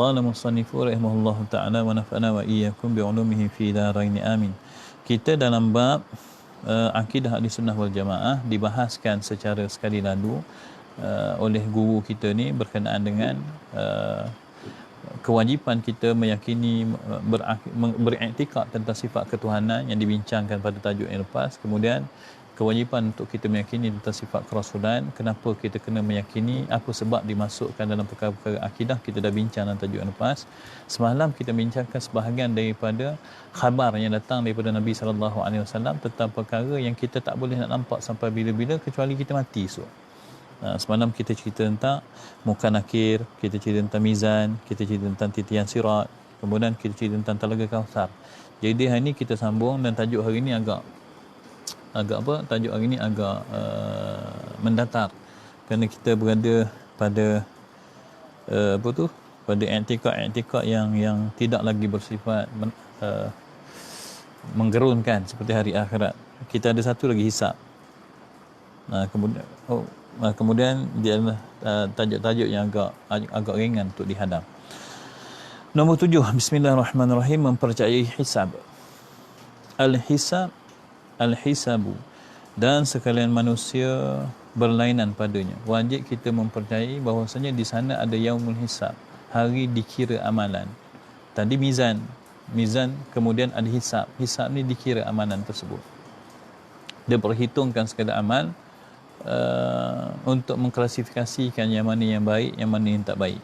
Qala musannifu rahimahullahu ta'ala wa nafa'ana wa iyyakum bi'ulumihi fi darain amin. Kita dalam bab akidah Ahlussunnah wal Jamaah dibahaskan secara sekali lalu oleh guru kita ni berkenaan dengan kewajipan kita meyakini beriktikad tentang sifat ketuhanan yang dibincangkan pada tajuk yang lepas. Kemudian kewajipan untuk kita meyakini tentang sifat kerasulan, kenapa kita kena meyakini, apa sebab dimasukkan dalam perkara-perkara akidah, kita dah bincang dalam tajuk yang lepas. Semalam kita bincangkan sebahagian daripada khabar yang datang daripada Nabi SAW tentang perkara yang kita tak boleh nak nampak sampai bila-bila kecuali kita mati esok. Semalam kita cerita tentang muka nakir, kita cerita tentang mizan, kita cerita tentang titian sirat, kemudian kita cerita tentang telaga Kautsar. Jadi hari ni kita sambung, dan tajuk hari ni agak tajuk hari ni agak mendatar kerana kita berada pada pada i'tikad yang tidak lagi bersifat menggerunkan seperti hari akhirat. Kita ada satu lagi hisab. Kemudian dia adalah tajuk-tajuk yang agak ringan untuk dihadam. Nombor 7, bismillahirrahmanirrahim, mempercayai hisab. Al-hisabu, dan sekalian manusia berlainan padanya. Wajib kita mempercayai bahawasanya di sana ada yaumul hisab, hari dikira amalan. Tadi mizan, kemudian ada hisab. Hisab ni dikira amalan tersebut. Dia perhitungkan sekadar amal untuk mengklasifikasikan yang mana yang baik, yang mana yang tak baik.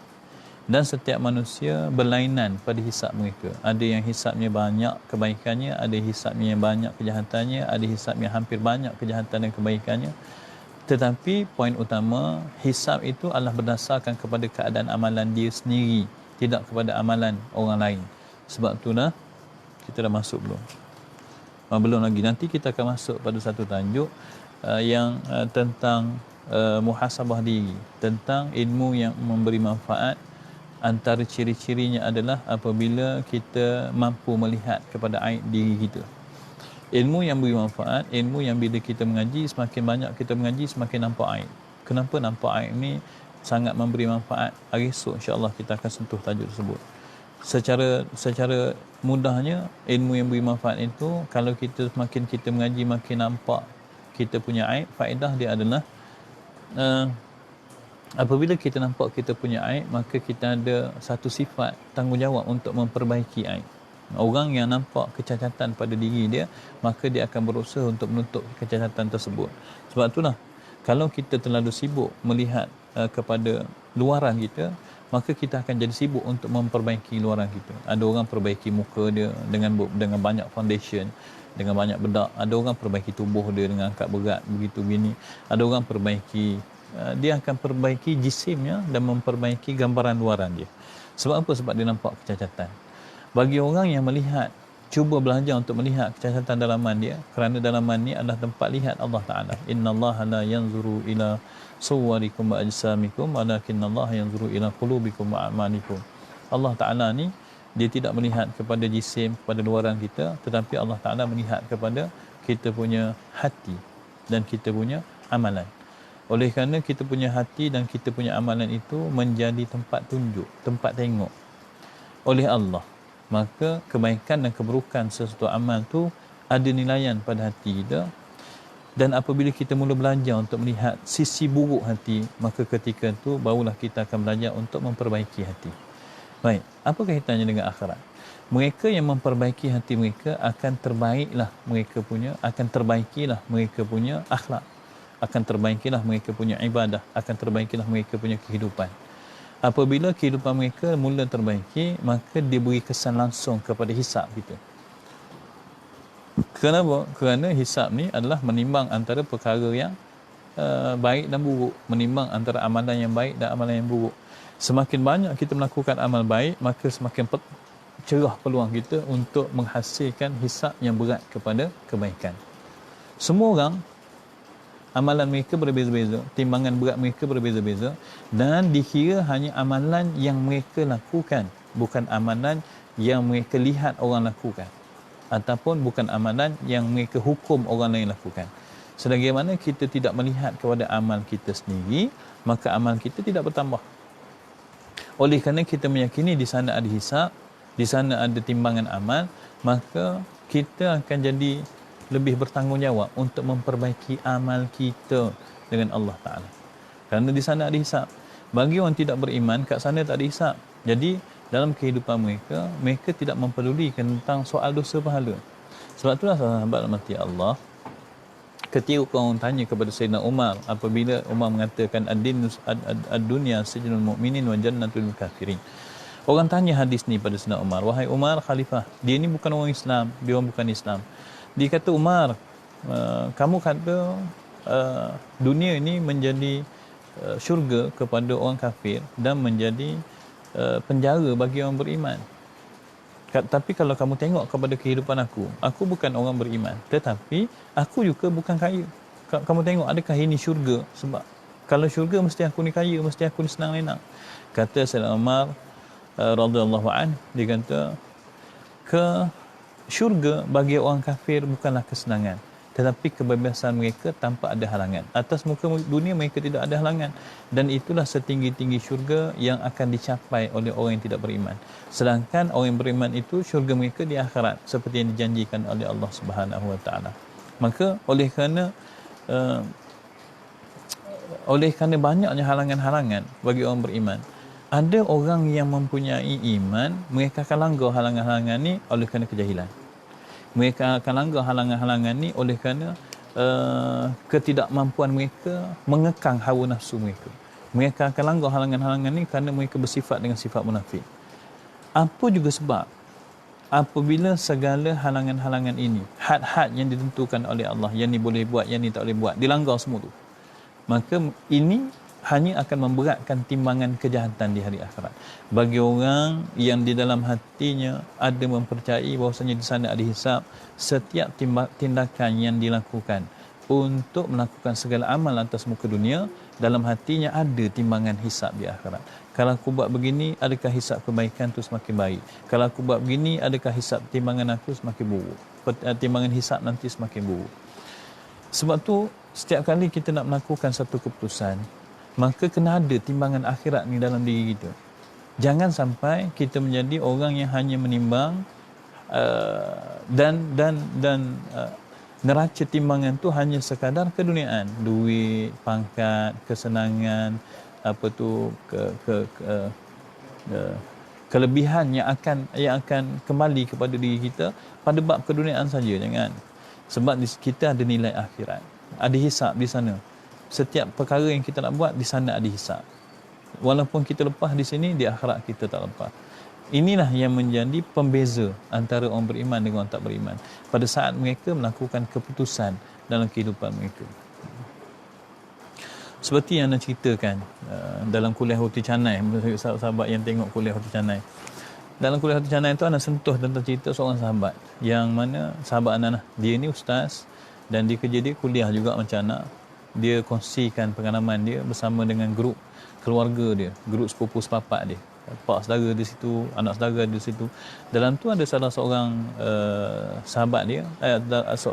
Dan setiap manusia berlainan pada hisab mereka. Ada yang hisabnya banyak kebaikannya, ada hisabnya yang banyak kejahatannya, ada hisab yang hampir banyak kejahatan dan kebaikannya. Tetapi poin utama, hisab itu adalah berdasarkan kepada keadaan amalan dia sendiri, tidak kepada amalan orang lain. Sebab itulah kita dah masuk belum? Belum lagi. Nanti kita akan masuk pada satu tajuk yang tentang muhasabah diri, tentang ilmu yang memberi manfaat. Antara ciri-cirinya adalah apabila kita mampu melihat kepada aib diri kita. Ilmu yang beri manfaat, ilmu yang bila kita mengaji, semakin banyak kita mengaji, semakin nampak aib. Kenapa nampak aib ni sangat memberi manfaat? Hari esok insya-Allah kita akan sentuh tajuk tersebut. Secara mudahnya, ilmu yang beri manfaat itu, kalau kita semakin kita mengaji, makin nampak kita punya aib, faedah dia adalah apabila kita nampak kita punya aib, maka kita ada satu sifat tanggungjawab untuk memperbaiki aib. Orang yang nampak kecacatan pada diri dia, maka dia akan berusaha untuk menutup kecacatan tersebut. Sebab itulah, kalau kita terlalu sibuk melihat kepada luaran kita, maka kita akan jadi sibuk untuk memperbaiki luaran kita. Ada orang perbaiki muka dia dengan banyak foundation, dengan banyak bedak. Ada orang perbaiki tubuh dia dengan angkat berat begitu begini. Ada orang perbaiki, dia akan perbaiki jisimnya dan memperbaiki gambaran luaran dia. Sebab apa? Sebab dia nampak kecacatan. Bagi orang yang melihat, cuba belajar untuk melihat kecacatan dalaman dia, kerana dalaman ni adalah tempat lihat Allah Ta'ala. Innallaha la yanzuru ila suwarikum wa ajsamikum walakinallaha yanzuru ila qulubikum wa a'malikum. Allah Ta'ala ni, dia tidak melihat kepada jisim, kepada luaran kita, tetapi Allah Ta'ala melihat kepada kita punya hati dan kita punya amalan. Oleh kerana kita punya hati dan kita punya amalan itu menjadi tempat tunjuk, tempat tengok oleh Allah, maka kebaikan dan keburukan sesuatu amal tu ada nilaian pada hati kita. Dan apabila kita mula belajar untuk melihat sisi buruk hati, maka ketika itu barulah kita akan belajar untuk memperbaiki hati. Baik, apa kaitannya dengan akhirat? Mereka yang memperbaiki hati mereka akan terbaikilah mereka punya akhlak, akan terbaikilah mereka punya ibadah, akan terbaikilah mereka punya kehidupan. Apabila kehidupan mereka mula terbaiki, maka dia beri kesan langsung kepada hisab kita. Kenapa? Kerana hisab ni adalah menimbang antara perkara yang baik dan buruk, menimbang antara amalan yang baik dan amalan yang buruk. Semakin banyak kita melakukan amal baik, maka semakin cerah peluang kita untuk menghasilkan hisab yang berat kepada kebaikan. Semua orang amalan mereka berbeza-beza, timbangan berat mereka berbeza-beza, dan dikira hanya amalan yang mereka lakukan, bukan amalan yang mereka lihat orang lakukan, ataupun bukan amalan yang mereka hukum orang lain lakukan. Sebagaimana kita tidak melihat kepada amal kita sendiri, maka amal kita tidak bertambah. Oleh kerana kita meyakini di sana ada hisab, di sana ada timbangan amal, maka kita akan jadi lebih bertanggungjawab untuk memperbaiki amal kita dengan Allah Ta'ala. Kerana di sana ada hisab. Bagi orang tidak beriman, kat sana tak ada hisab. Jadi dalam kehidupan mereka, mereka tidak mempedulikan tentang soal dosa pahala. Sebab itulah sahabat mati Allah, ketika orang tanya kepada Sayyidina Umar, apabila Umar mengatakan ad-dunya sijnul mu'minin wa jannatul kafirin. Orang tanya hadis ni pada Sayyidina Umar, wahai Umar khalifah, dia ni bukan orang Islam, dia orang bukan Islam. Dia kata, Umar, kamu kata dunia ini menjadi syurga kepada orang kafir dan menjadi penjara bagi orang beriman. Tapi kalau kamu tengok kepada kehidupan aku bukan orang beriman, tetapi aku juga bukan kaya. Kamu tengok, adakah ini syurga? Sebab kalau syurga mesti aku ni kaya, mesti aku ni senang lenang. Kata Sayyidina Umar radhiyallahu anhu, dia kata, ke syurga bagi orang kafir bukanlah kesenangan, tetapi kebebasan mereka tanpa ada halangan. Atas muka dunia mereka tidak ada halangan, dan itulah setinggi-tinggi syurga yang akan dicapai oleh orang yang tidak beriman. Sedangkan orang yang beriman itu syurga mereka di akhirat, seperti yang dijanjikan oleh Allah Subhanahu Wa Taala. Maka oleh kerana banyaknya halangan-halangan bagi orang beriman, ada orang yang mempunyai iman, mereka akan langgar halangan-halangan ni oleh kerana kejahilan. Mereka akan langgar halangan-halangan ni oleh kerana ketidakmampuan mereka mengekang hawa nafsu mereka. Mereka akan langgar halangan-halangan ni kerana mereka bersifat dengan sifat munafik. Apa juga sebab, apabila segala halangan-halangan ini, had-had yang ditentukan oleh Allah, yang ni boleh buat, yang ni tak boleh buat, dilanggar semua tu, maka ini hanya akan memberatkan timbangan kejahatan di hari akhirat. Bagi orang yang di dalam hatinya ada mempercayai bahawasanya di sana ada hisab, setiap tindakan yang dilakukan untuk melakukan segala amal atas muka dunia, dalam hatinya ada timbangan hisab di akhirat. Kalau aku buat begini, adakah hisab kebaikan tu semakin baik? Kalau aku buat begini, adakah hisab timbangan aku semakin buruk? Timbangan hisab nanti semakin buruk. Sebab tu setiap kali kita nak melakukan satu keputusan, maka kena ada timbangan akhirat ni dalam diri kita. Jangan sampai kita menjadi orang yang hanya menimbang dan neraca timbangan tu hanya sekadar keduniaan, duit, pangkat, kesenangan, kelebihan yang akan kembali kepada diri kita pada bab keduniaan saja. Jangan. Sebab kita ada nilai akhirat, ada hisab di sana. Setiap perkara yang kita nak buat di sana ada hisab. Walaupun kita lepas di sini, di akhirat kita tak lepas. Inilah yang menjadi pembeza antara orang beriman dengan orang tak beriman pada saat mereka melakukan keputusan dalam kehidupan mereka. Seperti yang anda ceritakan dalam kuliah Roti Canai, sahabat yang tengok kuliah Roti Canai. Dalam kuliah Roti Canai itu anda sentuh tentang cerita seorang sahabat, yang mana sahabat anda, dia ni ustaz dan dia kerja dia kuliah juga macam anak. Dia kongsikan pengalaman dia bersama dengan grup keluarga dia, grup sepupu sepapak dia. Pak saudara di situ, anak saudara di situ. Dalam tu ada salah seorang sahabat dia,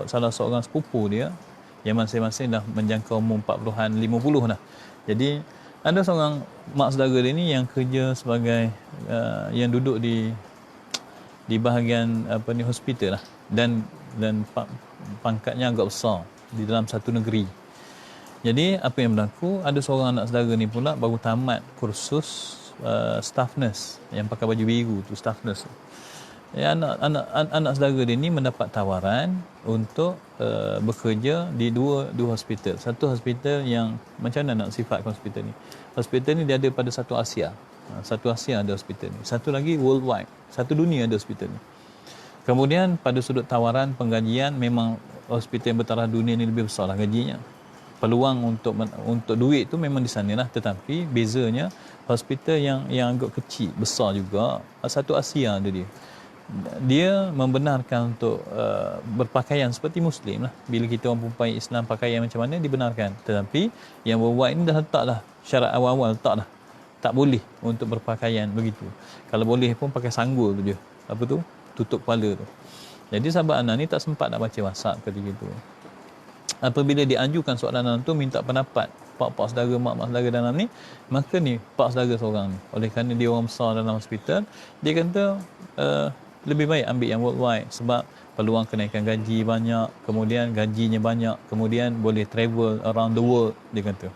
salah seorang sepupu dia yang masing-masing dah menjangkau umur 40-an, 50 dah. Jadi ada seorang mak saudara dia ni yang kerja sebagai yang duduk di bahagian hospital lah, dan pangkatnya agak besar di dalam satu negeri. Jadi apa yang berlaku, ada seorang anak saudara ni pula baru tamat kursus staff nurse, yang pakai baju biru tu, staff nurse. Anak saudara dia ni mendapat tawaran untuk bekerja di dua hospital. Satu hospital yang macam mana nak sifat hospital ni? Hospital ni dia ada pada satu Asia. Satu Asia ada hospital ni. Satu lagi worldwide. Satu dunia ada hospital ni. Kemudian pada sudut tawaran penggajian, memang hospital yang bertaraf dunia ni lebih besar lah gajinya. Peluang untuk duit tu memang di sana lah, tetapi bezanya hospital yang agak kecil, besar juga, satu Asia ada dia membenarkan untuk berpakaian seperti Muslim lah. Bila kita orang perempuan Islam pakaian macam mana dibenarkan, tetapi yang worldwide ni dah letak dah syarat awal-awal, letak dah tak boleh untuk berpakaian begitu. Kalau boleh pun pakai sanggul tu je, tutup kepala tu. Jadi sahabat Ana ni tak sempat nak baca WhatsApp ketika itu. Apabila diajukan soalan tu, minta pendapat pak saudara, mak saudara dalam ni, maka ni pak saudara seorang ni. Oleh kerana dia orang besar dalam hospital, dia kata lebih baik ambil yang worldwide sebab peluang kenaikan gaji banyak, kemudian gajinya banyak, kemudian boleh travel around the world, dia kata.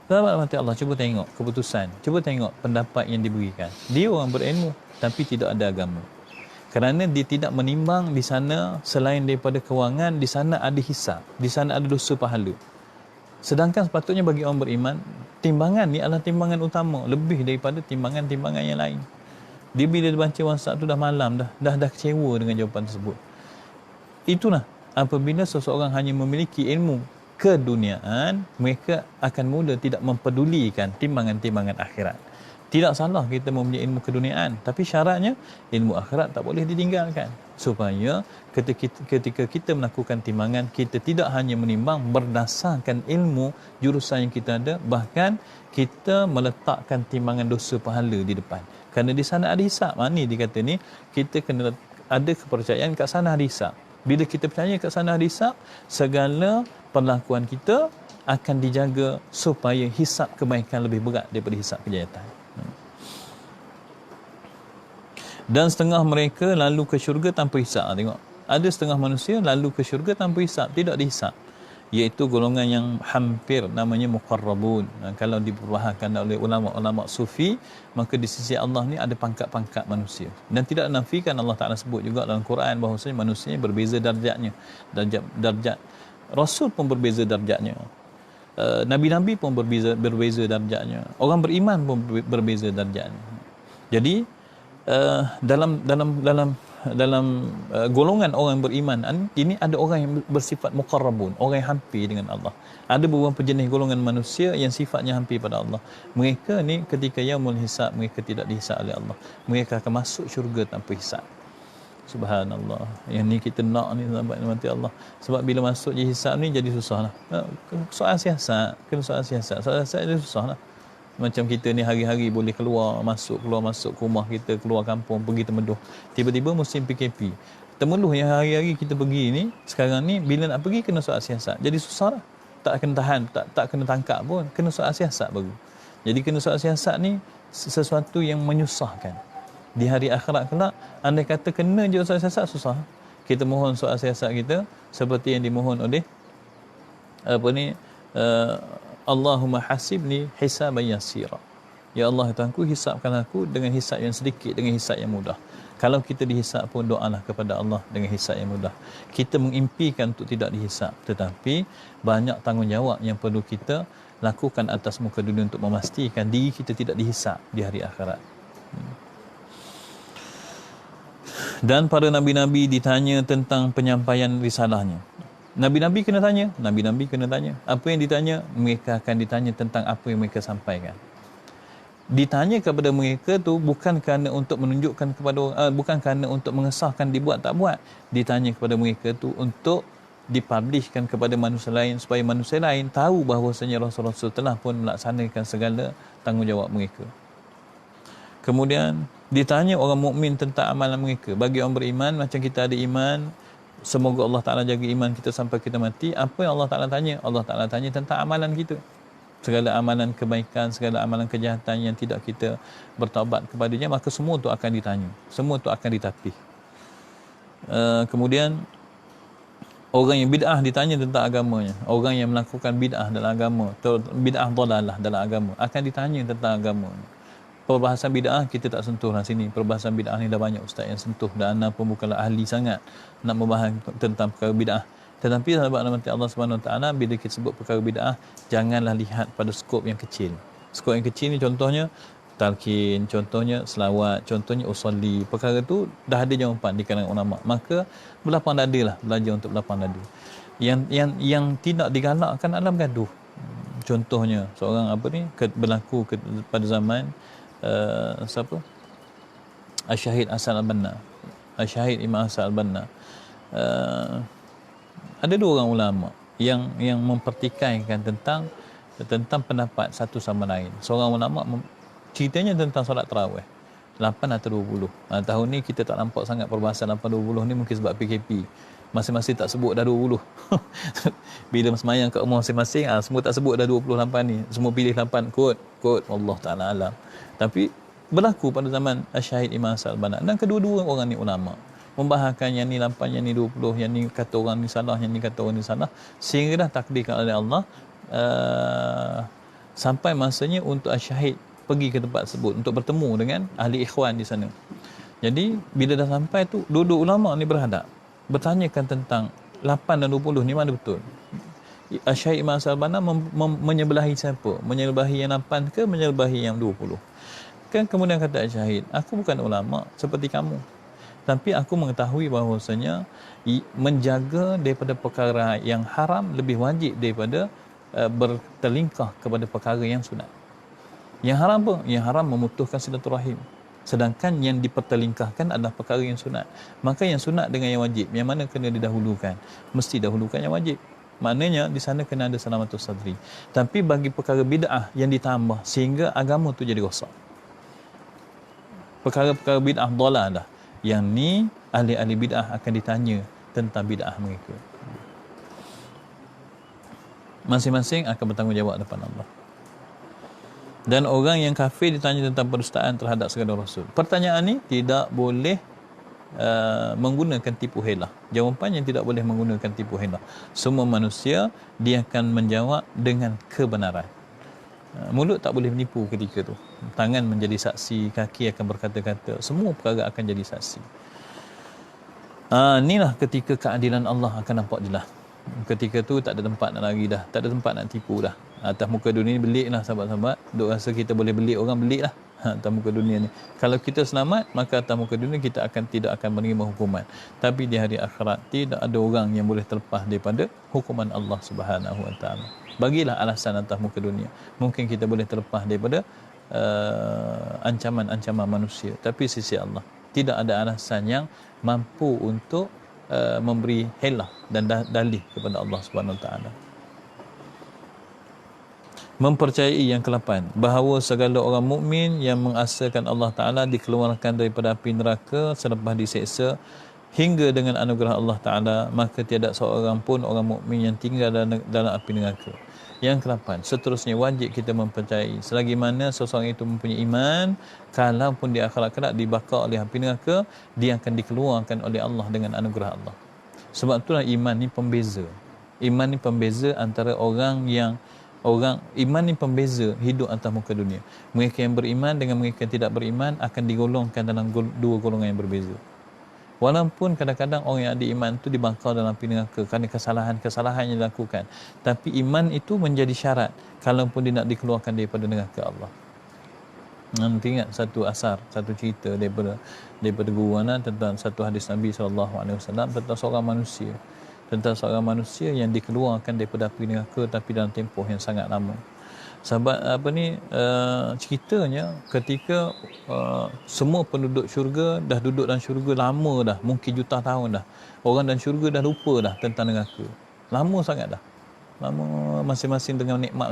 Sahabat mati Allah, cuba tengok keputusan, cuba tengok pendapat yang diberikan. Dia orang berilmu tapi tidak ada agama. Kerana dia tidak menimbang di sana selain daripada kewangan, di sana ada hisab, di sana ada dosa pahala. Sedangkan sepatutnya bagi orang beriman, timbangan ni adalah timbangan utama, lebih daripada timbangan-timbangan yang lain. Dia bila dia baca WhatsApp tu dah malam, dah kecewa dengan jawapan tersebut. Itulah apabila seseorang hanya memiliki ilmu keduniaan, mereka akan mula tidak mempedulikan timbangan-timbangan akhirat. Tidak salah kita mempunyai ilmu keduniaan, tapi syaratnya ilmu akhirat tak boleh ditinggalkan. Supaya ketika kita melakukan timbangan, kita tidak hanya menimbang berdasarkan ilmu jurusan yang kita ada, bahkan kita meletakkan timbangan dosa pahala di depan. Kerana di sana ada hisab. Ni dia kata ni, kita kena ada kepercayaan kat sana ada hisab. Bila kita percaya kat sana ada hisab, segala perlakuan kita akan dijaga supaya hisab kebaikan lebih berat daripada hisab kejahatan. Dan setengah mereka lalu ke syurga tanpa hisab. Tengok, ada setengah manusia lalu ke syurga tanpa hisab, tidak dihisab, iaitu golongan yang hampir namanya muqarrabun. Kalau diperbahakan oleh ulama-ulama sufi, maka di sisi Allah ni ada pangkat-pangkat manusia. Dan tidak nafikan Allah Ta'ala sebut juga dalam Quran bahawasanya manusia berbeza darjatnya. Darjat Rasul pun berbeza darjatnya. Nabi-nabi pun berbeza darjatnya. Orang beriman pun berbeza darjatnya. Jadi dalam golongan orang beriman ini ada orang yang bersifat muqarrabun, orang yang hampir dengan Allah. Ada beberapa jenis golongan manusia yang sifatnya hampir pada Allah. Mereka ni ketika yaumul hisab, mereka tidak dihisab oleh Allah. Mereka akan masuk syurga tanpa hisab. Subhanallah. Yang ni kita nak ni sahabat mati Allah. Sebab bila masuk je hisab ni jadi susah lah. Soal siasat, kena soal siasat. Soal siasat dia susah lah. Macam kita ni hari-hari boleh keluar masuk ke rumah kita, keluar kampung, pergi temeluh. Tiba-tiba musim PKP. Temeluh yang hari-hari kita pergi ni, sekarang ni bila nak pergi kena soal siasat. Jadi susah lah. Tak kena tahan, tak kena tangkap pun. Kena soal siasat baru. Jadi kena soal siasat ni sesuatu yang menyusahkan. Di hari akhirat kelak, andai kata kena je soal siasat, susah. Kita mohon soal siasat kita seperti yang dimohon oleh Allahumma hasibni hisaban yasira. Ya Allah, Tuhanku, hisapkan aku dengan hisap yang sedikit, dengan hisap yang mudah. Kalau kita dihisap pun doalah kepada Allah dengan hisap yang mudah. Kita mengimpikan untuk tidak dihisap, tetapi banyak tanggungjawab yang perlu kita lakukan atas muka dunia untuk memastikan diri kita tidak dihisap di hari akhirat. Dan para nabi-nabi ditanya tentang penyampaian risalahnya. Nabi-nabi kena tanya. Apa yang ditanya? Mereka akan ditanya tentang apa yang mereka sampaikan. Ditanya kepada mereka tu bukan kerana untuk menunjukkan kepada bukan kerana untuk mengesahkan dibuat tak buat. Ditanya kepada mereka tu untuk dipublishkan kepada manusia lain, supaya manusia lain tahu bahawasanya Rasul-Rasul telah pun melaksanakan segala tanggungjawab mereka. Kemudian ditanya orang mukmin tentang amalan mereka. Bagi orang beriman, macam kita ada iman, semoga Allah Ta'ala jaga iman kita sampai kita mati. Apa yang Allah Ta'ala tanya? Allah Ta'ala tanya tentang amalan kita. Segala amalan kebaikan, segala amalan kejahatan yang tidak kita bertaubat kepadanya, maka semua itu akan ditanya. Semua itu akan ditapih. Kemudian, orang yang bid'ah ditanya tentang agamanya. Orang yang melakukan bid'ah dalam agama, bid'ah dhalalah dalam agama, akan ditanya tentang agamanya. Perbahasan bid'ah kita tak sentuh lah sini. Perbahasan bid'ah ni dah banyak ustaz yang sentuh, dan ana pun bukanlah ahli sangat nak membahas tentang perkara bid'ah. Tetapi sahabat rahmat Allah Subhanahu Wa Taala, bila kita sebut perkara bid'ah, janganlah lihat pada skop yang kecil. Skop yang kecil ni contohnya talqin, contohnya selawat, contohnya usolli. Perkara tu dah ada jawapan di kalangan ulama. Maka berlapang dada lah, belajar untuk berlapang dada. Yang tidak digalakkan adalah bergaduh. Contohnya seorang berlaku pada zaman siapa? Syahid Hasan Al-Banna. Syahid Imam Hasan Al-Banna. Ada dua orang ulama yang mempertikaikan tentang pendapat satu sama lain. Seorang ulama ceritanya tentang solat tarawih 8 atau 20. Tahun ni kita tak nampak sangat perbahasan 8-20 ni, mungkin sebab PKP. Masing-masing tak sebut dah 20. Bila semayang kat rumah masing-masing, semua tak sebut dah 28 ni. Semua pilih 8 kot. Allah Ta'ala alam. Tapi berlaku pada zaman Syahid Imam Al-Banna. Dan kedua-dua orang ni ulama. Membahagikan yang ni 8, yang ni 20, yang ni kata orang ni salah, yang ni kata orang ni salah. Sehingga dah takdirkan oleh Allah, sampai masanya untuk Syahid pergi ke tempat tersebut untuk bertemu dengan ahli ikhwan di sana. Jadi bila dah sampai tu, duduk ulama ni berhadap, bertanyakan tentang 8 dan 20 ni mana betul. Syahid Imam Al-Banna menyebelahi siapa? Menyebelahi yang 8 ke menyebelahi yang 20? Kan kemudian kata Syahid, aku bukan ulama seperti kamu, tapi aku mengetahui bahawasanya menjaga daripada perkara yang haram lebih wajib daripada berterlingkah kepada perkara yang sunat. Yang haram apa? Yang haram memutuskan silaturahim. Sedangkan yang dipertelingkahkan adalah perkara yang sunat. Maka yang sunat dengan yang wajib, yang mana kena didahulukan? Mesti dahulukan yang wajib. Maknanya di sana kena ada salamatus sadri. Tapi bagi perkara bid'ah yang ditambah sehingga agama tu jadi rosak, perkara-perkara bid'ah dhalalah, yang ni ahli-ahli bid'ah akan ditanya tentang bid'ah mereka. Masing-masing akan bertanggungjawab depan Allah. Dan orang yang kafir ditanya tentang pendustaan terhadap segala rasul. Pertanyaan ni tidak boleh menggunakan tipu helah. Jawapannya tidak boleh menggunakan tipu helah. Semua manusia dia akan menjawab dengan kebenaran. Mulut tak boleh menipu ketika tu. Tangan menjadi saksi, kaki akan berkata-kata, semua perkara akan jadi saksi. Inilah ketika keadilan Allah akan nampak jelas. Ketika tu tak ada tempat nak lari dah, tak ada tempat nak tipu dah. Atas muka dunia ni belik lah sahabat-sahabat. Duk rasa kita boleh belik orang, belik lah atas muka dunia ni. Kalau kita selamat, maka atas muka dunia kita tidak akan menerima hukuman. Tapi di hari akhirat tidak ada orang yang boleh terlepas daripada hukuman Allah Subhanahu Wa Taala. Bagilah alasan atas muka dunia. Mungkin kita boleh terlepas daripada ancaman-ancaman manusia. Tapi sisi Allah tidak ada alasan yang mampu untuk memberi helah dan dalih kepada Allah Subhanahu Wa Taala. Mempercayai yang ke-8, bahawa segala orang mukmin yang mengasakan Allah Ta'ala dikeluarkan daripada api neraka selepas diseksa hingga dengan anugerah Allah Ta'ala, maka tiada seorang pun orang mukmin yang tinggal dalam api neraka. Yang ke-8, seterusnya wajib kita mempercayai selagi mana seseorang itu mempunyai iman, kalaupun di akhirat kelak dibakar oleh api neraka, dia akan dikeluarkan oleh Allah dengan anugerah Allah. Sebab itulah iman ni pembeza. Iman ni pembeza antara iman ni pembeza hidup atas muka dunia. Mereka yang beriman dengan mereka yang tidak beriman akan digolongkan dalam dua golongan yang berbeza. Walaupun kadang-kadang orang yang ada iman tu dibakar dalam api neraka kerana kesalahan-kesalahan yang dilakukan, tapi iman itu menjadi syarat kalaupun dia nak dikeluarkan daripada neraka Allah. Nanti ingat satu cerita daripada guru ana tentang satu hadis Nabi SAW tentang seorang manusia yang dikeluarkan daripada api neraka tapi dalam tempoh yang sangat lama. Sahabat ceritanya ketika semua penduduk syurga dah duduk dalam syurga lama dah, mungkin juta tahun dah. Orang dalam syurga dah lupa dah tentang neraka. Lama sangat dah. Lama, masing-masing dengan nikmat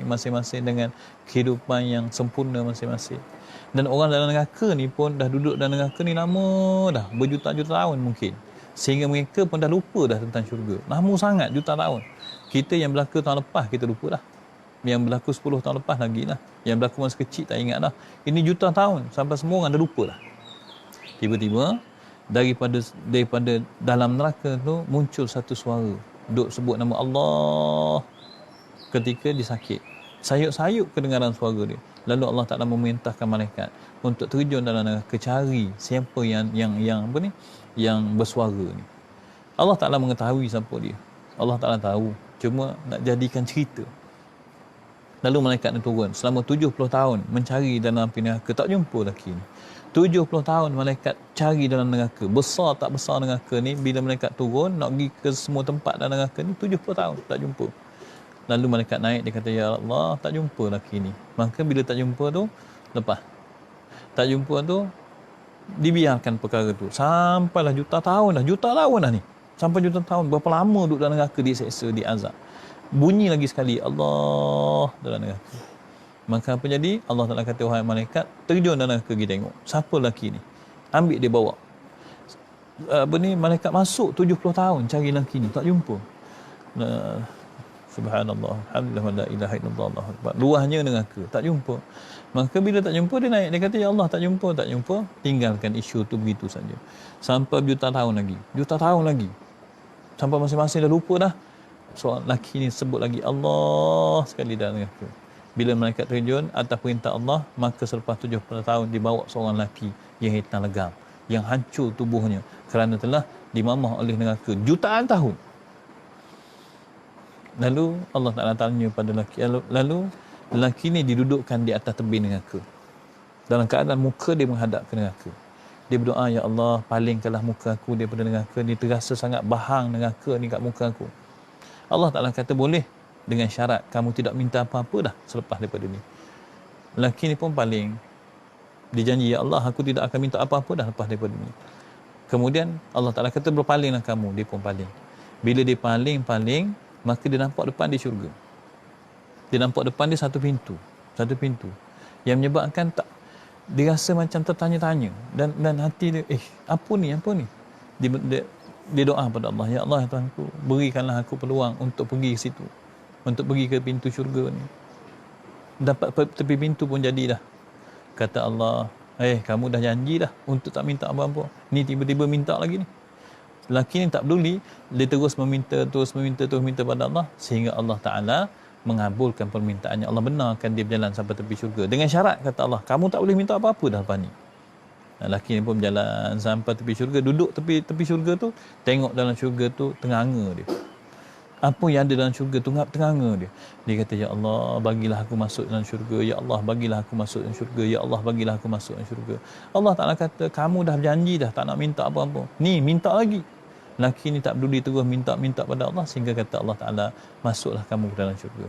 masing-masing dengan kehidupan yang sempurna masing-masing. Dan orang dalam neraka ni pun dah duduk dalam neraka ni lama dah, berjuta-juta tahun mungkin. Sehingga mereka pun dah lupa dah tentang syurga. Lama sangat, juta tahun. Kita yang berlaku tahun lepas kita lupa dah. Yang berlaku 10 tahun lepas lagi lah. Yang berlaku masa kecil tak ingat dah. Ini juta tahun sampai semua orang dah lupa dah. Tiba-tiba daripada dalam neraka tu muncul satu suara. Duk sebut nama Allah ketika disakit. Sayup-sayup kedengaran suara dia. Lalu Allah Ta'ala memerintahkan malaikat untuk terjun dalam neraka cari siapa yang bersuara ni. Allah Ta'ala mengetahui siapa dia. Allah Ta'ala tahu. Cuma nak jadikan cerita. Lalu malaikat ni turun. Selama 70 tahun mencari dalam api neraka. Tak jumpa lagi ni. 70 tahun malaikat cari dalam neraka. Besar tak besar neraka ni. Bila malaikat turun nak pergi ke semua tempat dalam neraka ni, 70 tahun tak jumpa. Lalu malaikat naik, dia kata, ya Allah, tak jumpa lagi ni. Maka bila tak jumpa tu, lepas. Tak jumpa tu, dibiarkan perkara tu. Sampailah juta tahun dah ni. Sampai juta tahun. Berapa lama duduk dalam neraka, diseksa, diazab. Bunyi lagi sekali, Allah dalam neraka. Maka apa jadi? Allah Ta'ala kata, wahai malaikat, terjun dalam neraka pergi tengok. Siapa lelaki ni? Ambil dia bawa. malaikat masuk 70 tahun cari lelaki ni, tak jumpa. Subhanallah, alhamdulillah, la ilaha illallah, Allahu akbar. Luahnya neraka, tak jumpa. Maka bila tak jumpa, dia naik, dia kata, ya Allah, tak jumpa, tinggalkan isu tu begitu saja. Sampai juta tahun lagi. Sampai masing-masing dah lupa dah. Seorang lelaki ni sebut lagi Allah sekali dalam neraka. Bila malaikat terjun atas perintah Allah, maka selepas 70 tahun dibawa seorang lelaki yang hitam legam, yang hancur tubuhnya kerana telah dimamah oleh neraka jutaan tahun. Lalu Allah Ta'ala tanya pada lelaki ni didudukkan di atas tebing neraka, dalam keadaan muka dia menghadap ke neraka. Dia berdoa, ya Allah, palingkanlah muka aku daripada neraka ni, terasa sangat bahang neraka ni kat muka aku. Allah Ta'ala kata boleh, dengan syarat kamu tidak minta apa-apa dah selepas daripada ni. Lelaki ni pun paling, dia janji, ya Allah, aku tidak akan minta apa-apa dah lepas daripada ni. Kemudian Allah Ta'ala kata berpalinglah kamu. Dia pun paling. Bila dia paling, maka dia nampak depan dia syurga. Dia nampak depan dia satu pintu yang menyebabkan dia rasa macam tertanya-tanya, dan hati dia, apa ni dia doa pada Allah, ya Allah, Tuhanku, berikanlah aku peluang untuk pergi ke situ, untuk pergi ke pintu syurga ni. Dapat tepi pintu pun jadi dah. Kata Allah, kamu dah janji dah untuk tak minta apa-apa, ni tiba-tiba minta lagi ni. Lelaki ni tak peduli, dia terus meminta pada Allah, sehingga Allah Ta'ala mengabulkan permintaannya. Allah benarkan dia berjalan sampai tepi syurga. Dengan syarat, kata Allah, kamu tak boleh minta apa-apa dah lepas ni. Lelaki ni pun berjalan sampai tepi syurga, duduk tepi syurga tu, tengok dalam syurga tu, tenganga dia. Apa yang ada dalam syurga tu, ngap tenganga dia. Dia kata, ya Allah, bagilah aku masuk dalam syurga. Ya Allah, bagilah aku masuk dalam syurga. Ya Allah, bagilah aku masuk dalam syurga. Allah Ta'ala kata, kamu dah berjanji dah tak nak minta apa-apa. Ni, minta lagi. Lelaki ni tak peduli, terus minta pada Allah, sehingga kata Allah Ta'ala, masuklah kamu ke dalam syurga.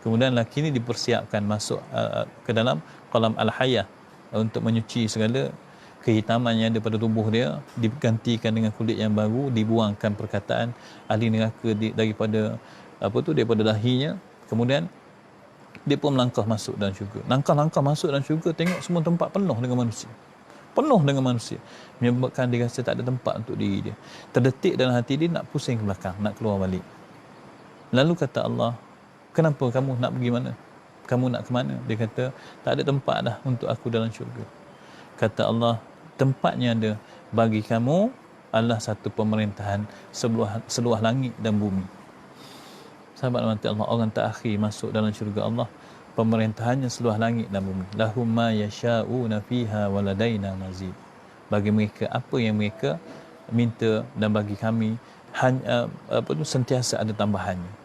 Kemudian lelaki ni dipersiapkan masuk ke dalam qalam al-hayah, untuk menyuci segala kehitaman yang ada pada tubuh dia, digantikan dengan kulit yang baru, dibuangkan perkataan ahli neraka daripada dahinya. Kemudian dia pun melangkah masuk dalam syurga. Langkah masuk dalam syurga, tengok semua tempat penuh dengan manusia, menyebabkan dia rasa tak ada tempat untuk diri dia. Terdetik dalam hati dia nak pusing ke belakang, nak keluar balik. Lalu kata Allah, kenapa kamu nak pergi mana? Kamu nak ke mana? Dia kata, tak ada tempat dah untuk aku dalam syurga. Kata Allah, tempatnya ada bagi kamu adalah satu pemerintahan seluas langit dan bumi. Sahabat mati Allah, orang terakhir masuk dalam syurga Allah, pemerintahannya seluas langit dan bumi. Lahum ma yasha'una fiha waladaina mazid. Bagi mereka apa yang mereka minta, dan bagi kami sentiasa ada tambahannya.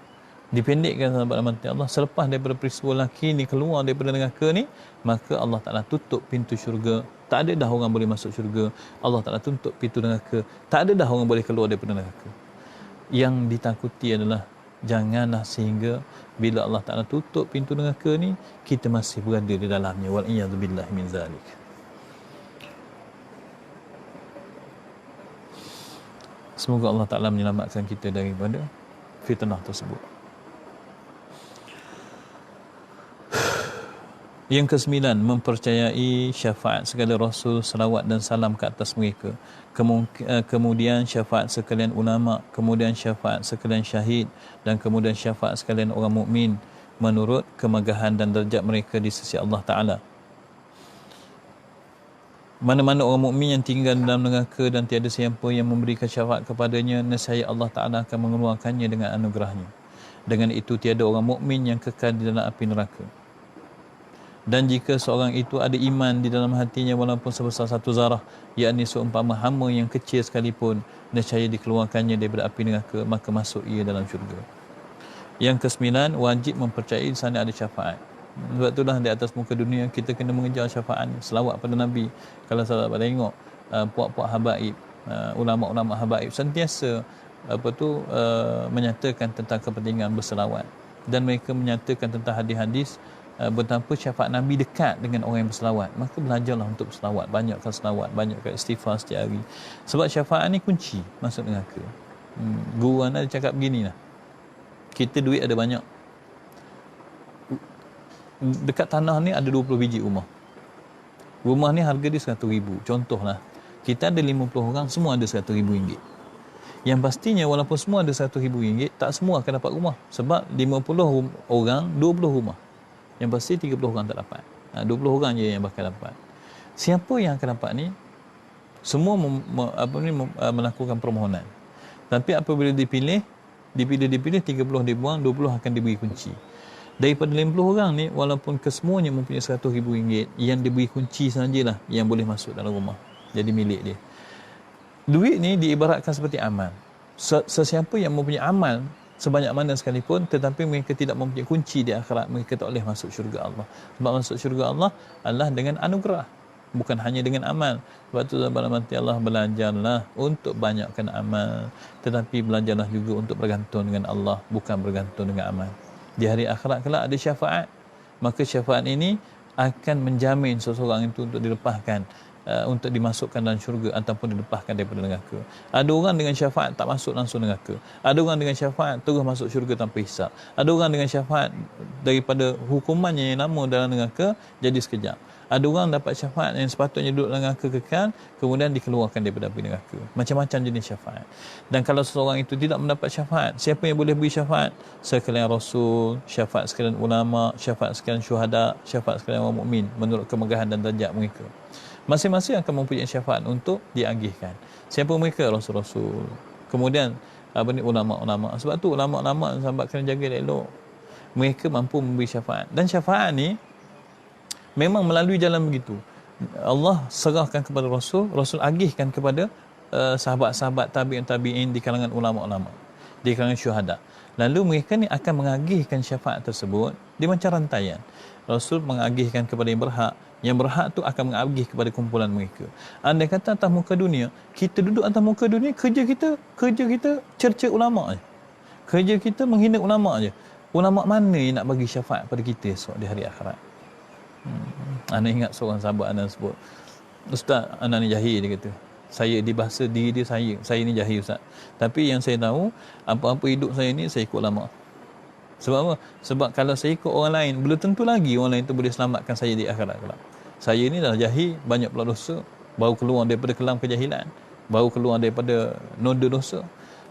Dipendekkan sahabat mati Allah, selepas daripada peristiwa lelaki ni keluar daripada neraka ni, maka Allah Ta'ala tutup pintu syurga. Tak ada dah orang boleh masuk syurga. Allah Ta'ala tutup pintu neraka. Tak ada dah orang boleh keluar daripada neraka. Yang ditakuti adalah janganlah sehingga bila Allah Ta'ala tutup pintu neraka ni, kita masih berada di dalamnya. Wal'iyadzubillah min zalik. Semoga Allah Ta'ala menyelamatkan kita daripada fitnah tersebut. Yang ke-9, mempercayai syafaat segala rasul, salawat dan salam ke atas mereka. Kemudian syafaat sekalian ulama, kemudian syafaat sekalian syahid, dan kemudian syafaat sekalian orang mukmin menurut kemegahan dan derajat mereka di sisi Allah Ta'ala. Mana-mana orang mukmin yang tinggal dalam neraka dan tiada siapa yang memberikan syafaat kepadanya, nescaya Allah Ta'ala akan mengeluarkannya dengan anugerahnya. Dengan itu tiada orang mukmin yang kekal di dalam api neraka. Dan jika seorang itu ada iman di dalam hatinya walaupun sebesar satu zarah, yakni seumpama hama yang kecil sekalipun, nescaya dikeluarkannya daripada api neraka, maka masuk ia dalam syurga. Yang ke-9, wajib mempercayai di sana ada syafaat. Sebab itulah di atas muka dunia kita kena mengejar syafaat, selawat pada Nabi. Kalau sahabat tengok puak-puak habaib, ulama-ulama habaib sentiasa menyatakan tentang kepentingan berselawat, dan mereka menyatakan tentang hadis-hadis betapa syafaat Nabi dekat dengan orang yang berselawat. Maka belajarlah untuk berselawat, banyakkan selawat, banyakkan istighfar setiap hari. Sebab syafaat ni kunci masuk neraka. Guru anda cakap begini lah, kita duit ada banyak, dekat tanah ni ada 20 biji rumah. Rumah ni harga dia 100,000 contohlah. Kita ada 50 orang, semua ada RM100,000. Yang pastinya walaupun semua ada RM100,000, tak semua akan dapat rumah. Sebab 50 orang, 20 rumah. Yang pasti 30 orang tak dapat. 20 orang je yang bakal dapat. Siapa yang akan dapat ni? Semua melakukan permohonan. Tapi apabila dipilih, 30 dibuang, 20 akan diberi kunci. Daripada 50 orang ni, walaupun kesemuanya mempunyai RM100,000, yang diberi kunci sajalah yang boleh masuk dalam rumah. Jadi milik dia. Duit ni diibaratkan seperti amal. Sesiapa yang mempunyai amal sebanyak mana sekalipun, tetapi mereka tidak mempunyai kunci di akhirat, mereka tak boleh masuk syurga Allah. Sebab masuk syurga Allah adalah dengan anugerah, bukan hanya dengan amal. Sebab tu dalam hati Allah, belajarlah untuk banyakkan amal, tetapi belajarlah juga untuk bergantung dengan Allah, bukan bergantung dengan amal. Di hari akhirat kelak ada syafaat. Maka syafaat ini akan menjamin seseorang itu untuk dilepaskan, untuk dimasukkan dalam syurga ataupun dilepaskan daripada neraka. Ada orang dengan syafaat tak masuk langsung neraka. Ada orang dengan syafaat terus masuk syurga tanpa hisap. Ada orang dengan syafaat daripada hukumannya yang lama dalam neraka jadi sekejap. Ada orang dapat syafaat yang sepatutnya duduk dalam neraka kekal, kemudian dikeluarkan daripada api neraka. Macam-macam jenis syafaat. Dan kalau seseorang itu tidak mendapat syafaat, siapa yang boleh beri syafaat? Sekalian Rasul, syafaat sekalian ulama, syafaat sekalian syuhada, syafaat sekalian orang mukmin menurut kemegahan dan darjat mereka. Masing-masing akan mempunyai syafaat untuk diagihkan. Siapa mereka? Rasul-Rasul. Kemudian ulama-ulama. Sebab tu ulama-ulama sahabat kena jaga elok. Mereka mampu memberi syafaat. Dan syafaat ni memang melalui jalan begitu. Allah serahkan kepada Rasul, Rasul agihkan kepada sahabat-sahabat tabi'in di kalangan ulama-ulama, di kalangan syuhada. Lalu mereka ni akan mengagihkan syafaat tersebut di macam rantaian. Rasul mengagihkan kepada yang berhak tu akan mengagih kepada kumpulan mereka. Andai kata atas muka dunia, kita duduk atas muka dunia, kerja kita cerca ulama je. Kerja kita menghina ulama je. Ulama mana yang nak bagi syafaat pada kita esok di hari akhirat? Ana ingat seorang sahabat Ana sebut, Ustaz, Ana ni jahil, dia kata. Saya di bahasa diri dia, saya ni jahil Ustaz. Tapi yang saya tahu, apa-apa hidup saya ni saya ikut ulama. Sebab apa? Sebab kalau saya ikut orang lain, belum tentu lagi orang lain tu boleh selamatkan saya di akhirat kelak. Saya ni dah jahil, banyak pula dosa, baru keluar daripada kelam kejahilan, baru keluar daripada noda dosa.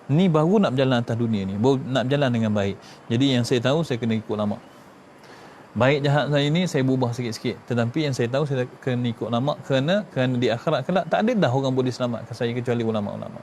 Ni baru nak berjalan atas dunia ni, baru nak berjalan dengan baik. Jadi yang saya tahu, saya kena ikut ulama. Baik jahat saya ni saya berubah sikit-sikit, tetapi yang saya tahu saya kena ikut ulama, kerana di akhirat kelak tak ada dah orang boleh selamatkan saya kecuali ulama-ulama.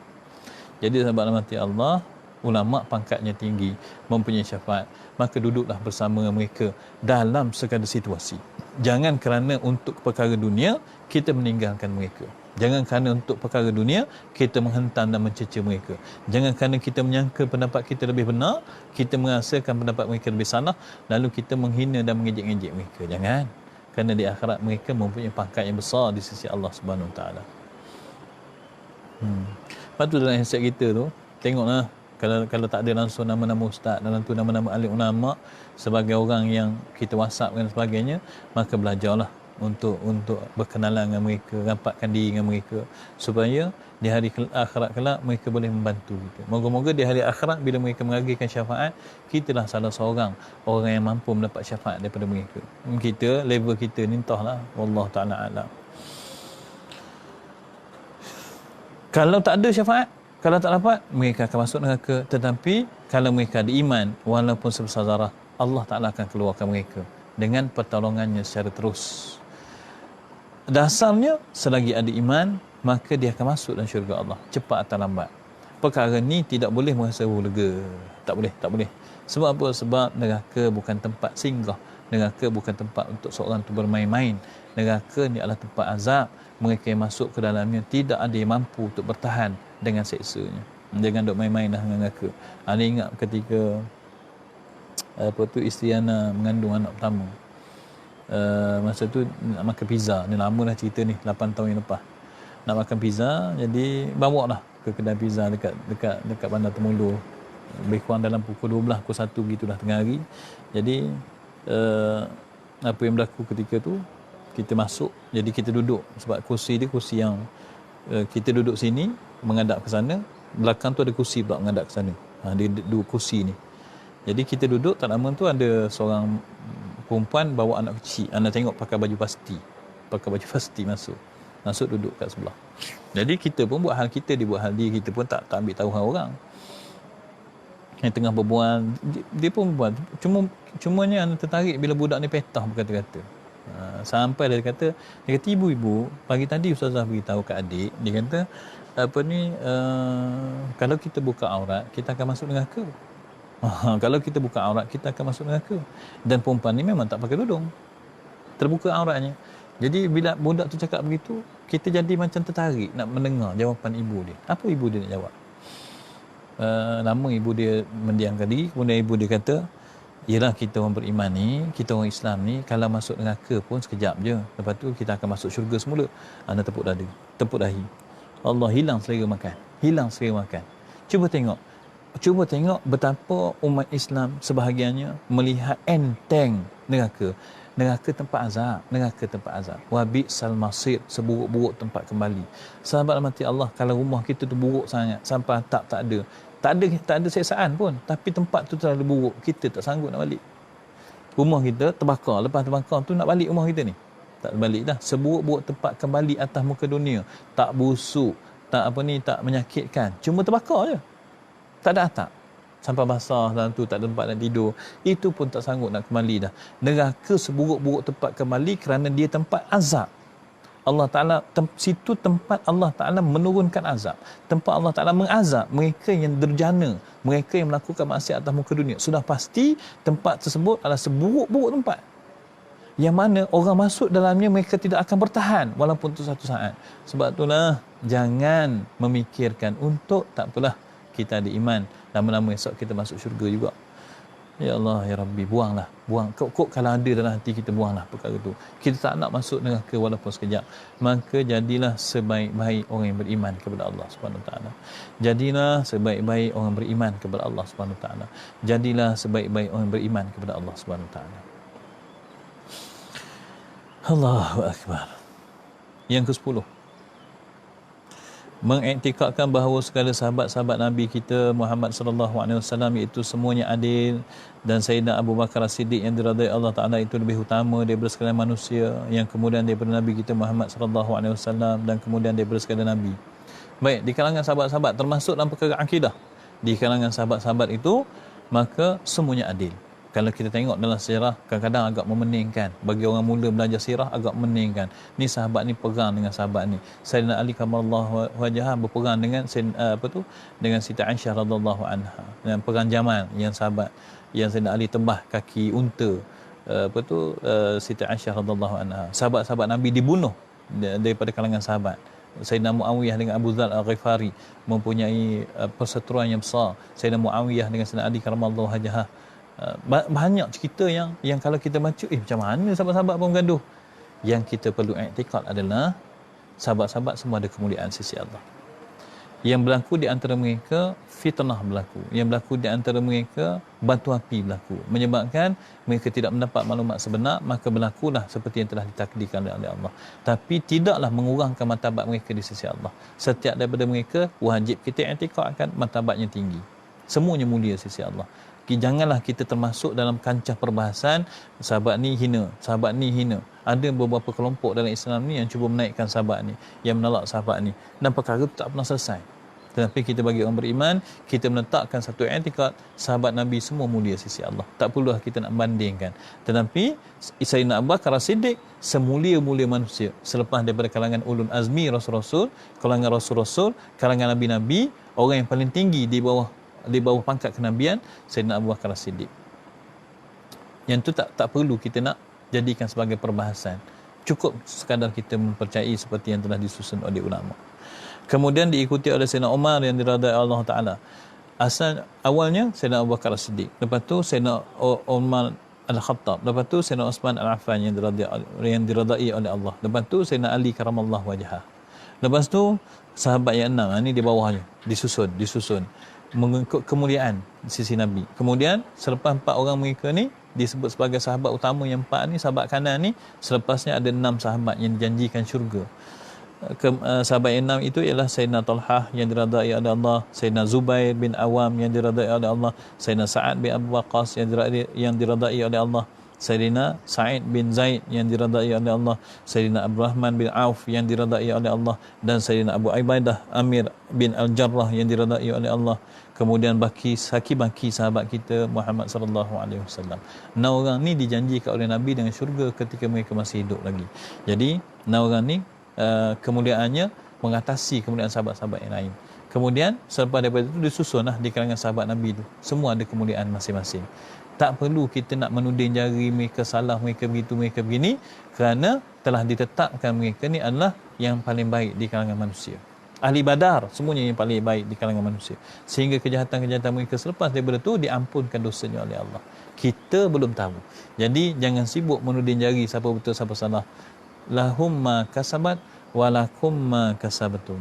Jadi sahabat rahmati Allah, ulama pangkatnya tinggi, mempunyai syafaat, maka duduklah bersama mereka dalam segala situasi. Jangan kerana untuk perkara dunia kita meninggalkan mereka. Jangan kerana untuk perkara dunia kita menghentam dan mencerca mereka. Jangan kerana kita menyangka pendapat kita lebih benar, kita merasakan pendapat mereka lebih salah, lalu kita menghina dan mengejek-ngejek mereka. Jangan. Kerana di akhirat mereka mempunyai pangkat yang besar di sisi Allah Subhanahu Wa Taala. Lepas tu dalam handset kita tu, tengoklah kalau tak ada langsung nama-nama ustaz, dalam tu nama-nama alim ulama sebagai orang yang kita WhatsApp dan sebagainya, maka belajarlah untuk berkenalan dengan mereka, rapatkan diri dengan mereka supaya di hari akhirat kelak mereka boleh membantu kita. Moga-moga di hari akhirat bila mereka mengagihkan syafaat, kitalah salah seorang orang yang mampu mendapat syafaat daripada mereka. Kita, level kita ni entahlah, wallahu taala alam. Kalau tak ada syafaat, kalau tak dapat, mereka akan masuk neraka. Tetapi kalau mereka ada iman, walaupun sebesar zarah, Allah Ta'ala akan keluarkan mereka dengan pertolongannya secara terus. Dasarnya, selagi ada iman, maka dia akan masuk dalam syurga Allah, cepat atau lambat. Perkara ni tidak boleh merasa lega. Tak boleh. Sebab apa? Sebab neraka bukan tempat singgah. Neraka bukan tempat untuk seorang tu bermain-main. Neraka ni adalah tempat azab. Mereka yang masuk ke dalamnya tidak ada yang mampu untuk bertahan dengan seksanya. Jangan duk main-main dah dengan neraka. Ana ingat ketika isteri Ana mengandung anak pertama. Masa tu nak makan pizza. Ni lama dah cerita ni, 8 tahun yang lepas. Nak makan pizza, jadi bawa lah ke kedai pizza dekat Bandar Temulo. Lebih kurang dalam pukul 12, pukul 1 gitulah tengah hari. Jadi apa yang berlaku ketika tu, kita masuk, jadi kita duduk sebab kursi dia kursi yang kita duduk sini menghadap ke sana, belakang tu ada kursi pula menghadap ke sana. Dia dua kursi ni. Jadi kita duduk, tak lama tu ada seorang perempuan bawa anak kecil. Anda tengok pakai baju pasti masuk duduk kat sebelah. Jadi kita pun buat hal kita, dia buat hal dia, kita pun tak ambil tahu hal orang. Yang tengah berbual, dia pun buat. Cumanya anak tertarik bila budak ni petah berkata-kata. Sampai dia kata, ibu-ibu, pagi tadi ustazah beritahu kat adik, dia kata kalau kita buka aurat, kita akan masuk neraka. Kalau kita buka aurat, kita akan masuk neraka. Dan perempuan ni memang tak pakai tudung, terbuka auratnya. Jadi bila budak tu cakap begitu, kita jadi macam tertarik nak mendengar jawapan ibu dia. Apa ibu dia nak jawab? Lama ibu dia mendiamkan diri. Kemudian ibu dia kata, yelah, kita orang beriman ni, kita orang Islam ni, kalau masuk neraka pun sekejap je, lepas tu kita akan masuk syurga semula. Anda tepuk dahi. Allah, hilang selera makan. Cuba tengok betapa umat Islam sebahagiannya melihat enteng neraka tempat azab. Wa bi'sal masir, seburuk-buruk tempat kembali. Sahabat mati Allah, kalau rumah kita tu buruk sangat sampai atap tak ada siksaan pun, tapi tempat tu terlalu buruk, kita tak sanggup nak balik. Rumah kita terbakar, lepas terbakar tu nak balik rumah kita ni, tak balik dah. Seburuk-buruk tempat kembali atas muka dunia, tak busuk, tak menyakitkan, cuma terbakar je, tak ada atap, sampai basah dalam tu, tak ada tempat nak tidur, itu pun tak sanggup nak kembali dah. Neraka seburuk-buruk tempat kembali kerana dia tempat azab. Allah Ta'ala, situ tempat Allah Ta'ala menurunkan azab, tempat Allah Ta'ala mengazab mereka yang derjana, mereka yang melakukan maksiat atas muka dunia. Sudah pasti tempat tersebut adalah seburuk-buruk tempat, yang mana orang masuk dalamnya mereka tidak akan bertahan walaupun tu satu saat. Sebab itulah jangan memikirkan untuk tak apalah, kita ada iman, lama-lama esok kita masuk syurga juga. Ya Allah, ya Rabbi, buang. Kok kalau ada dalam hati kita, buanglah perkara tu. Kita tak nak masuk neraka walaupun sekejap. Maka jadilah sebaik-baik orang yang beriman kepada Allah Subhanahu Wa Taala. Jadilah sebaik-baik orang beriman kepada Allah Subhanahu Wa Taala. Jadilah sebaik-baik orang beriman kepada Allah Subhanahu Wa Taala. Allahu Akbar. Yang ke-10, mengiktikadkan bahawa segala sahabat-sahabat Nabi kita Muhammad sallallahu alaihi wasallam iaitu semuanya adil, dan Sayyidina Abu Bakar As-Siddiq yang diridai Allah Taala itu lebih utama daripada sekalian manusia, yang kemudian daripada Nabi kita Muhammad sallallahu alaihi wasallam, dan kemudian daripada sekalian Nabi. Baik, di kalangan sahabat-sahabat termasuk dalam perkara akidah, di kalangan sahabat-sahabat itu maka semuanya adil. Kalau kita tengok dalam sejarah, kadang-kadang agak memeningkan. Bagi orang mula belajar sirah agak memeningkan. Ni sahabat ni pegang dengan sahabat ni. Sayyidina Ali karramallahu wajhah berpegang dengan dengan Siti Aisyah radhiyallahu anha. Dan pegang Jamal yang sahabat yang Sayyidina Ali tembah kaki unta. Siti Aisyah radhiyallahu anha. Sahabat-sahabat Nabi dibunuh daripada kalangan sahabat. Sayyidina Muawiyah dengan Abu Dzar Al-Ghifari mempunyai perseteruan yang besar. Sayyidina Muawiyah dengan Sayyidina Ali karramallahu wajhah. Banyak cerita yang kalau kita baca, macam mana sahabat-sahabat pun gaduh. Yang kita perlu i'tikad adalah sahabat-sahabat semua ada kemuliaan sisi Allah. Yang berlaku di antara mereka fitnah berlaku, yang berlaku di antara mereka batu api berlaku, menyebabkan mereka tidak mendapat maklumat sebenar, maka berlakulah seperti yang telah ditakdirkan oleh Allah. Tapi tidaklah mengurangkan martabat mereka di sisi Allah. Setiap daripada mereka wajib kita i'tikadkan martabatnya tinggi, semuanya mulia sisi Allah. Janganlah kita termasuk dalam kancah perbahasan sahabat ni hina, sahabat ni hina. Ada beberapa kelompok dalam Islam ni yang cuba menaikkan sahabat ni, yang menolak sahabat ni, dan perkara itu tak pernah selesai. Tetapi kita bagi orang beriman, kita meletakkan satu i'tikad sahabat Nabi semua mulia sisi Allah. Tak perlulah kita nak bandingkan. Tetapi Sayyidina Abu Bakar As-Siddiq semulia-mulia manusia selepas daripada kalangan ulul azmi rasul-rasul, kalangan rasul-rasul, kalangan nabi-nabi, orang yang paling tinggi di bawah pangkat kenabian, Sayyidina Abu Bakar As-Siddiq. Yang tu tak perlu kita nak jadikan sebagai perbahasan. Cukup sekadar kita mempercayai seperti yang telah disusun oleh ulama. Kemudian diikuti oleh Sayyidina Umar yang diridai Allah Ta'ala. Awalnya Sayyidina Abu Bakar As-Siddiq, lepas tu Sayyidina Umar Al-Khattab, lepas tu Sayyidina Uthman Al-Affan yang diridai oleh Allah, lepas tu Sayyidina Ali karramallahu wajhah, lepas tu sahabat yang 6 ni di bawahnya disusun mengikut kemuliaan sisi Nabi. Kemudian selepas 4 orang mereka ni disebut sebagai sahabat utama yang 4 ni, sahabat kanan ni, selepasnya ada 6 sahabat yang dijanjikan syurga. Sahabat yang 6 itu ialah Sayyidina Talhah yang diridai oleh Allah, Sayyidina Zubair bin Awam yang diridai oleh Allah, Sayyidina Sa'ad bin Abu Waqqas yang diridai oleh Allah, Sayyidina Sa'id bin Zaid yang diridai oleh Allah, Sayyidina Abdurrahman bin Auf yang diridai oleh Allah, dan Sayyidina Abu Ubaidah Amir bin Al-Jarrah yang diridai oleh Allah. Kemudian baki sahabat kita Muhammad sallallahu alaihi wasallam. 6 orang ni dijanjikan oleh Nabi dengan syurga ketika mereka masih hidup lagi. Jadi 6 orang ni kemuliaannya mengatasi kemuliaan sahabat-sahabat yang lain. Kemudian selepas daripada itu disusunlah di kalangan sahabat Nabi itu. Semua ada kemuliaan masing-masing. Tak perlu kita nak menuding jari mereka salah, mereka begitu, mereka begini, kerana telah ditetapkan mereka ni adalah yang paling baik di kalangan manusia. Ahli Badar semuanya yang paling baik di kalangan manusia. Sehingga kejahatan-kejahatan mereka selepas daripada itu diampunkan dosanya oleh Allah. Kita belum tahu. Jadi jangan sibuk menuding jari siapa betul siapa salah. Lahum ma kasabat walakum ma kasabatum.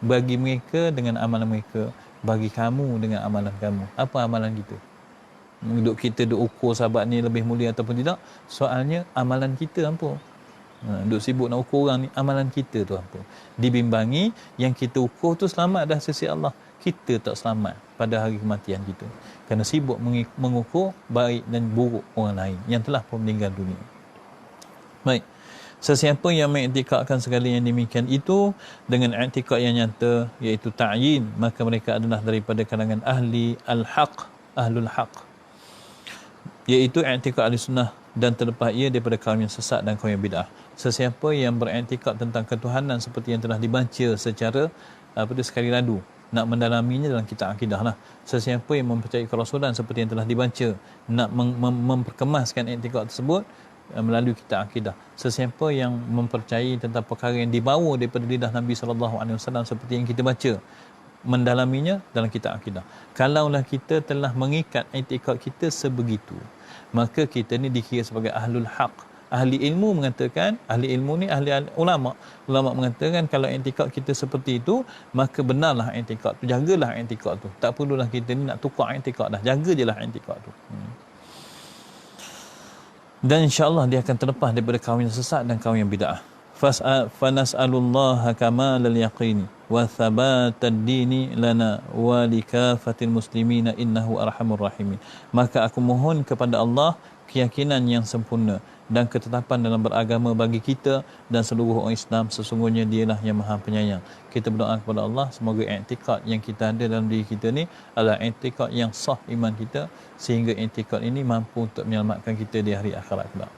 Bagi mereka dengan amalan mereka, bagi kamu dengan amalan kamu. Apa amalan kita? Kita duk ukur sahabat ni lebih mulia ataupun tidak, soalnya amalan kita apa? Duk sibuk nak ukur orang ni, amalan kita tu apa? Dibimbangi yang kita ukur tu selamat dah sisi Allah, kita tak selamat pada hari kematian kita, kerana sibuk mengukur baik dan buruk orang lain yang telah pun meninggal dunia. Baik, sesiapa yang mengiktikadkan segala yang demikian itu dengan iktikad yang nyata, iaitu ta'yin, maka mereka adalah daripada kalangan ahli al-haq, ahlul haq, iaitu i'tikad ahli-sunnah, dan terlepas ia daripada kaum yang sesat dan kaum yang bid'ah. Sesiapa yang beriktikad tentang ketuhanan seperti yang telah dibaca secara sekali radu, nak mendalaminya dalam kitab akidah lah. Sesiapa yang mempercayai kerasulan seperti yang telah dibaca, nak memperkemaskan i'tikad tersebut melalui kitab akidah. Sesiapa yang mempercayai tentang perkara yang dibawa daripada lidah Nabi SAW seperti yang kita baca, mendalaminya dalam kitab akidah. Kalaulah kita telah mengikat i'tikad kita sebegitu, maka kita ni dikira sebagai ahlul haq. Ahli ilmu mengatakan, ahli ilmu ni ahli ulama mengatakan kalau i'tikad kita seperti itu, maka benarlah i'tikad tu, jagalah i'tikad tu. Tak perlulah kita ni nak tukar i'tikad dah, jaga jelah i'tikad tu. Dan insya-Allah dia akan terlepas daripada kaum yang sesat dan kaum yang bid'ah. Fanas'alullaha kamalal yaqini wa thabatad dini lana wa likafatil muslimina innahu arhamur rahimin. Maka aku mohon kepada Allah keyakinan yang sempurna dan ketetapan dalam beragama bagi kita dan seluruh orang Islam, sesungguhnya dialah yang maha penyayang. Kita berdoa kepada Allah semoga i'tikad yang kita ada dalam diri kita ni adalah i'tikad yang sah iman kita, sehingga i'tikad ini mampu untuk menyelamatkan kita di hari akhirat kelak.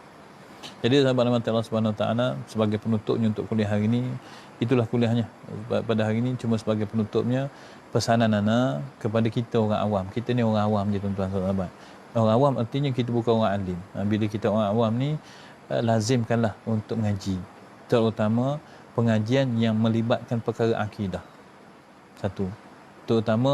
Jadi sahabat rahmat Allah Subhanahu Wa Taala, sebagai penutupnya untuk kuliah hari ini, itulah kuliahnya pada hari ini. Cuma sebagai penutupnya, pesanan ana kepada kita orang awam. Kita ni orang awam je tuan-tuan sahabat. Orang awam artinya kita bukan orang alim. Bila kita orang awam ni, lazimkanlah untuk mengaji, terutama pengajian yang melibatkan perkara akidah. Satu, terutama